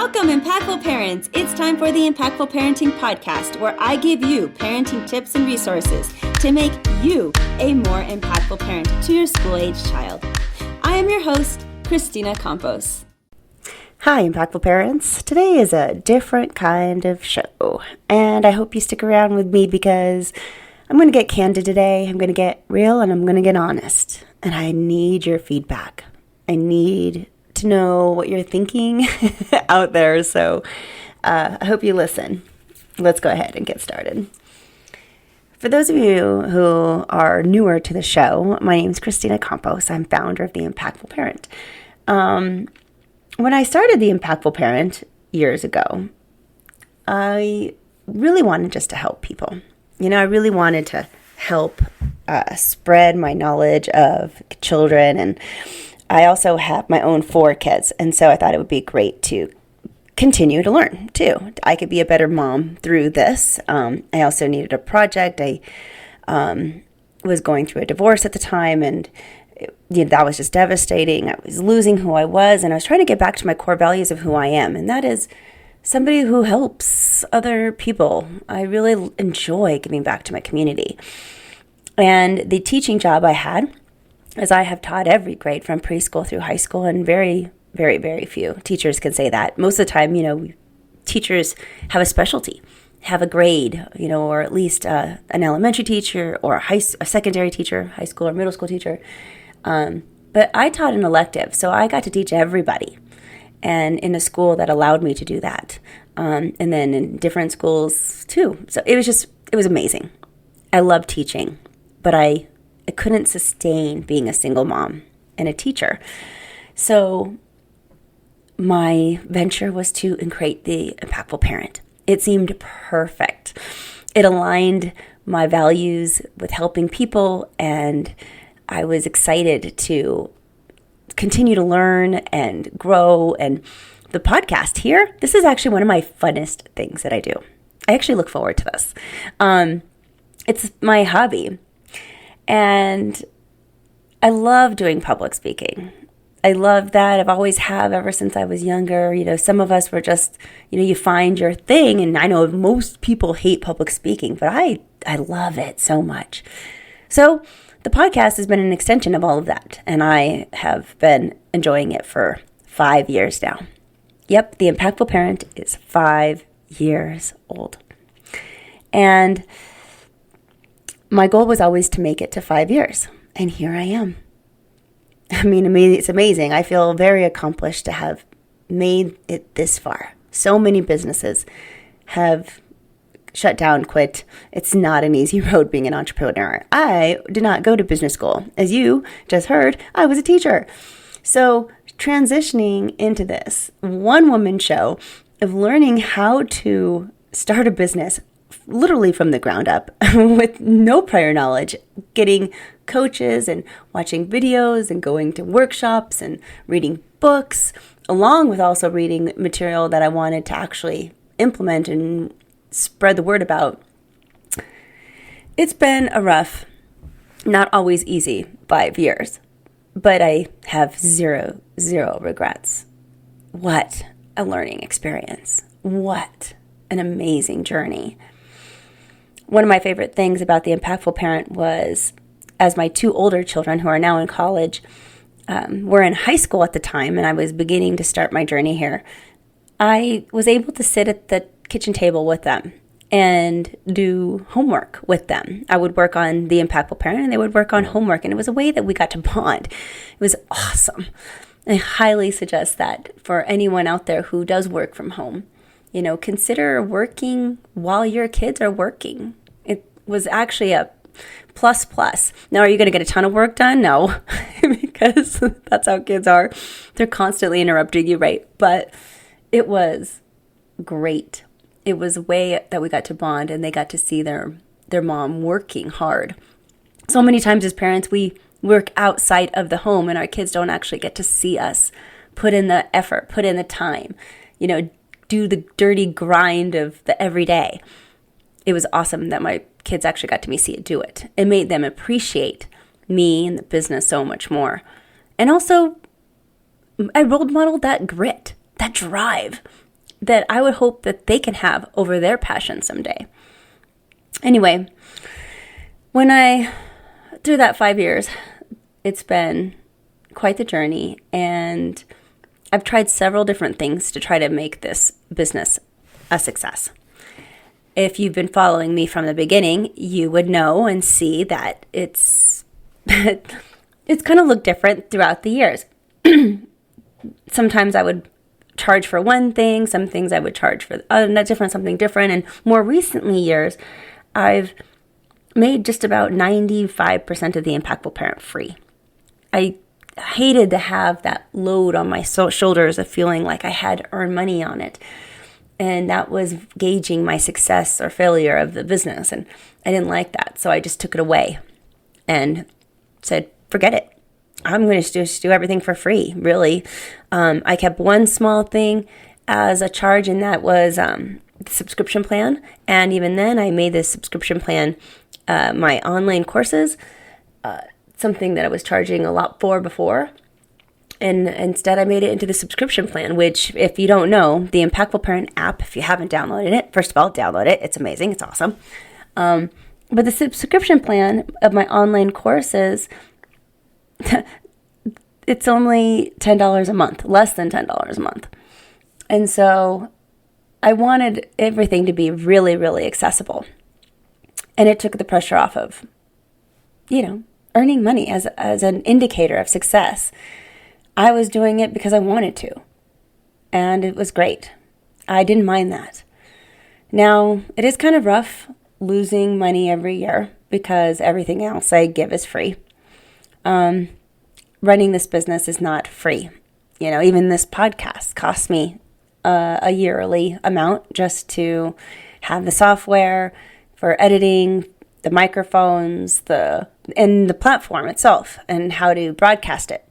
Welcome, Impactful Parents. It's time for the Impactful Parenting Podcast, where I give you parenting tips and resources to make you a more impactful parent to your school-age child. I am your host, Kristina Campos. Hi, Impactful Parents. Today is a different kind of show, and I hope you stick around with me because I'm going to get candid today. I'm going to get real, and I'm going to get honest, and I need your feedback. I need to know what you're thinking out there, so I hope you listen. Let's go ahead and get started. For those of you who are newer to the show, my name is Kristina Campos. I'm founder of The Impactful Parent. When I started The Impactful Parent years ago, I really wanted just to help people. I really wanted to help spread my knowledge of children, and I also have my own 4 kids, and so I thought it would be great to continue to learn, too. I could be a better mom through this. I also needed a project. I was going through a divorce at the time, and that was just devastating. I was losing who I was, and I was trying to get back to my core values of who I am, and that is somebody who helps other people. I really enjoy giving back to my community. And the teaching job I had, as I have taught every grade from preschool through high school, and very, very, very few teachers can say that. Most of the time, teachers have a specialty, have a grade, or at least an elementary teacher or a secondary teacher, high school or middle school teacher. But I taught an elective, so I got to teach everybody, and in a school that allowed me to do that. And then in different schools too. So it was amazing. I loved teaching, but I couldn't sustain being a single mom and a teacher. So my venture was to create the Impactful Parent. It seemed perfect. It aligned my values with helping people, and I was excited to continue to learn and grow. And the podcast here, this is actually one of my funnest things that I do. I actually look forward to this. It's my hobby. And I love doing public speaking. I love that. I've always have ever since I was younger. Some of us were just, you find your thing. And I know most people hate public speaking, but I love it so much. So the podcast has been an extension of all of that. And I have been enjoying it for 5 years now. Yep, The Impactful Parent is 5 years old. And my goal was always to make it to 5 years, and here I am. I mean, it's amazing. I feel very accomplished to have made it this far. So many businesses have shut down, quit. It's not an easy road being an entrepreneur. I did not go to business school. As you just heard, I was a teacher. So transitioning into this one-woman show of learning how to start a business literally from the ground up with no prior knowledge, getting coaches and watching videos and going to workshops and reading books, along with also reading material that I wanted to actually implement and spread the word about. It's been a rough, not always easy 5 years, but I have zero regrets. What a learning experience. What an amazing journey. One of my favorite things about The Impactful Parent was, as my 2 older children, who are now in college, were in high school at the time, and I was beginning to start my journey here, I was able to sit at the kitchen table with them and do homework with them. I would work on The Impactful Parent, and they would work on homework, and it was a way that we got to bond. It was awesome. I highly suggest that for anyone out there who does work from home. Consider working while your kids are working. It was actually a plus. Now, are you going to get a ton of work done? No, because that's how kids are. They're constantly interrupting you, right? But it was great. It was a way that we got to bond, and they got to see their mom working hard. So many times as parents, we work outside of the home, and our kids don't actually get to see us put in the effort, put in the time, do the dirty grind of the everyday. It was awesome that my kids actually got to see it do it. It made them appreciate me and the business so much more. And also, I role modeled that grit, that drive. that I would hope that they can have over their passion someday. Anyway, through that 5 years, it's been quite the journey, and I've tried several different things to try to make this business a success. If you've been following me from the beginning, you would know and see that it's kind of looked different throughout the years. Sometimes I would charge for one thing, some things I would charge for something different. And more recently years, I've made just about 95% of the Impactful Parent free. I hated to have that load on my shoulders of feeling like I had to earn money on it. And that was gauging my success or failure of the business. And I didn't like that. So I just took it away and said, forget it. I'm going to just do everything for free, really. I kept one small thing as a charge, and that was the subscription plan. And even then, I made this subscription plan, my online courses, something that I was charging a lot for before. And instead, I made it into the subscription plan, which, if you don't know, the Impactful Parent app, if you haven't downloaded it, first of all, download it. It's amazing. It's awesome. But the subscription plan of my online courses, it's only $10 a month, less than $10 a month. And so I wanted everything to be really, really accessible. And it took the pressure off of, earning money as an indicator of success. I was doing it because I wanted to, and it was great. I didn't mind that. Now, it is kind of rough losing money every year because everything else I give is free. Running this business is not free. Even this podcast costs me a yearly amount just to have the software for editing, the microphones, and the platform itself, and how to broadcast it.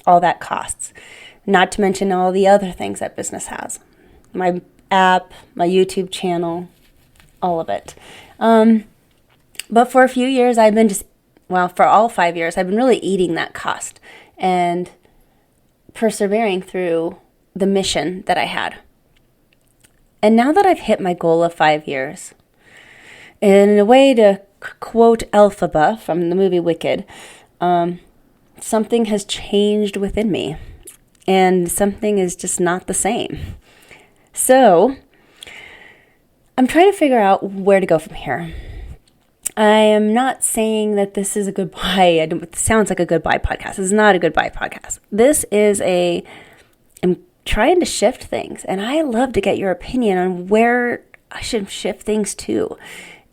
All that costs. Not to mention all the other things that business has. My app, my YouTube channel, all of it. But for a few years, for all 5 years, I've been really eating that cost and persevering through the mission that I had. And now that I've hit my goal of 5 years, in a way to quote Elphaba from the movie Wicked, something has changed within me, and something is just not the same. So I'm trying to figure out where to go from here. I am not saying that this is a goodbye. It sounds like a goodbye podcast. This is not a goodbye podcast. This is I'm trying to shift things, and I love to get your opinion on where I should shift things to.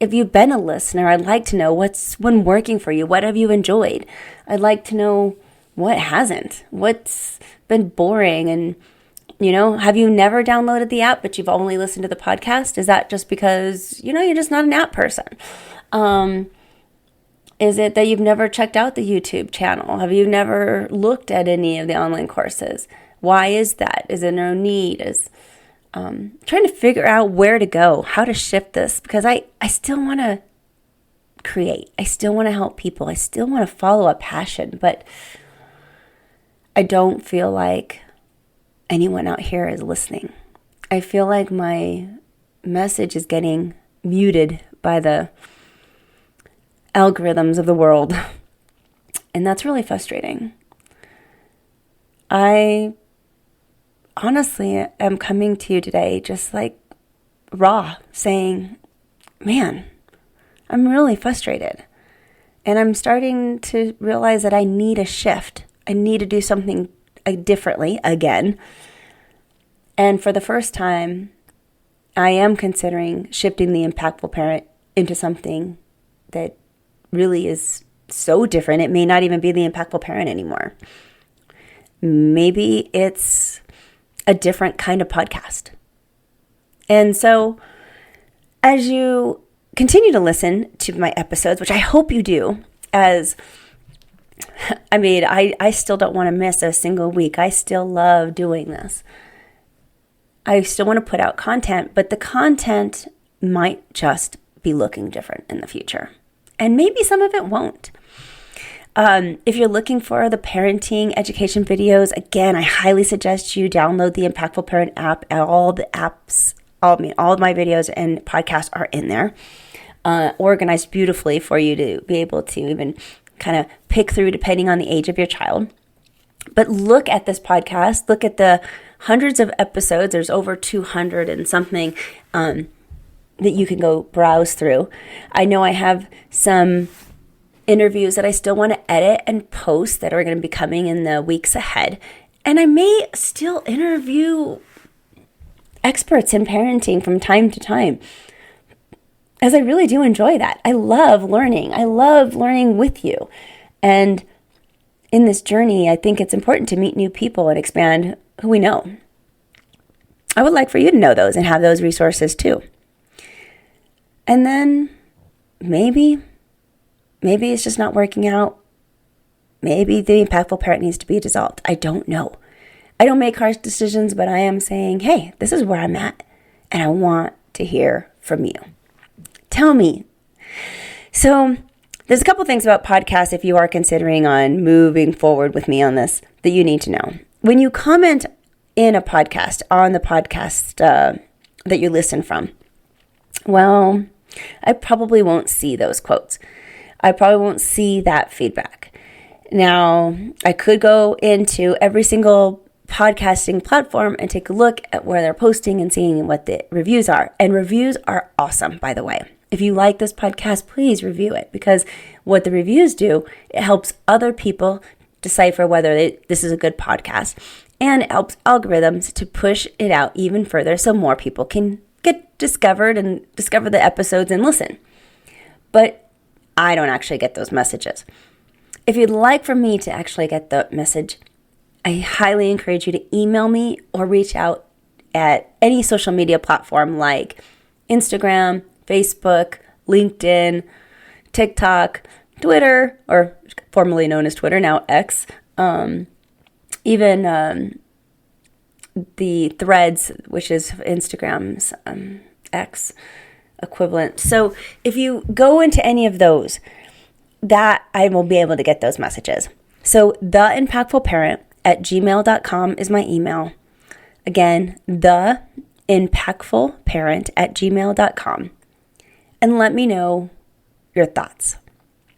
If you've been a listener, I'd like to know what's been working for you. What have you enjoyed? I'd like to know what hasn't. What's been boring? And, have you never downloaded the app, but you've only listened to the podcast? Is that just because, you're just not an app person? Is it that you've never checked out the YouTube channel? Have you never looked at any of the online courses? Why is that? Is there no need? Trying to figure out where to go, how to shift this, because I still want to create. I still want to help people. I still want to follow a passion, but I don't feel like anyone out here is listening. I feel like my message is getting muted by the algorithms of the world, and that's really frustrating. I honestly am coming to you today just like raw, saying, man, I'm really frustrated. And I'm starting to realize that I need a shift. I need to do something differently again. And for the first time, I am considering shifting the Impactful Parent into something that really is so different. It may not even be the Impactful Parent anymore. Maybe it's a different kind of podcast. And so as you continue to listen to my episodes, which I hope you do, I still don't want to miss a single week. I still love doing this. I still want to put out content, but the content might just be looking different in the future. And maybe some of it won't. If you're looking for the parenting education videos, again, I highly suggest you download the Impactful Parent app. All the apps, all of my videos and podcasts are in there, organized beautifully for you to be able to even kind of pick through depending on the age of your child. But look at this podcast. Look at the hundreds of episodes. There's over 200 and something that you can go browse through. I know I have some interviews that I still want to edit and post that are going to be coming in the weeks ahead. And I may still interview experts in parenting from time to time, as I really do enjoy that. I love learning. I love learning with you. And in this journey, I think it's important to meet new people and expand who we know. I would like for you to know those and have those resources too. And then maybe it's just not working out. Maybe the Impactful Parent needs to be dissolved. I don't know. I don't make harsh decisions, but I am saying, hey, this is where I'm at, and I want to hear from you. Tell me. So there's a couple things about podcasts if you are considering on moving forward with me on this that you need to know. When you comment in a podcast, on the podcast that you listen from, well, I probably won't see those quotes. I probably won't see that feedback. Now, I could go into every single podcasting platform and take a look at where they're posting and seeing what the reviews are. And reviews are awesome, by the way. If you like this podcast, please review it, because what the reviews do, it helps other people decipher whether this is a good podcast, and it helps algorithms to push it out even further so more people can get discovered and discover the episodes and listen. But I don't actually get those messages. If you'd like for me to actually get the message, I highly encourage you to email me or reach out at any social media platform like Instagram, Facebook, LinkedIn, TikTok, Twitter, or formerly known as Twitter, now X, even the Threads, which is Instagram's X equivalent. So if you go into any of those, that I will be able to get those messages. So theimpactfulparent@gmail.com is my email. Again, theimpactfulparent@gmail.com. And let me know your thoughts.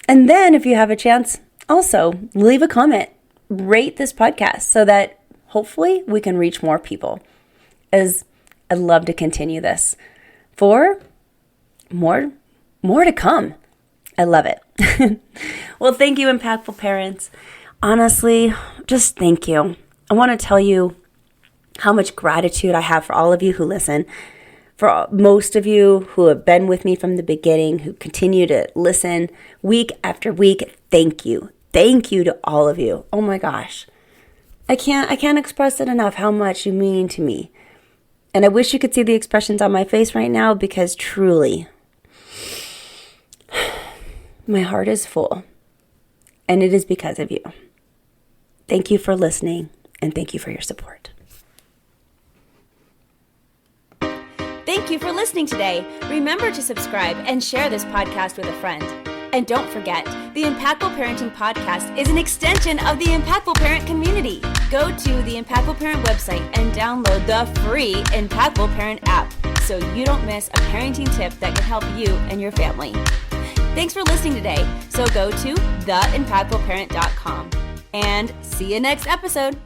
And then if you have a chance, also leave a comment, rate this podcast so that hopefully we can reach more people, as I'd love to continue this for more to come. I love it. Well, thank you, Impactful Parents. Honestly, just thank you. I want to tell you how much gratitude I have for all of you who listen, for most of you who have been with me from the beginning, who continue to listen week after week. Thank you. Thank you to all of you. Oh my gosh. I can't express it enough how much you mean to me. And I wish you could see the expressions on my face right now, because truly, my heart is full. And it is because of you. Thank you for listening, and thank you for your support. Thank you for listening today. Remember to subscribe and share this podcast with a friend. And don't forget, the Impactful Parenting Podcast is an extension of the Impactful Parent community. Go to the Impactful Parent website and download the free Impactful Parent app so you don't miss a parenting tip that can help you and your family. Thanks for listening today. So go to theimpactfulparent.com and see you next episode.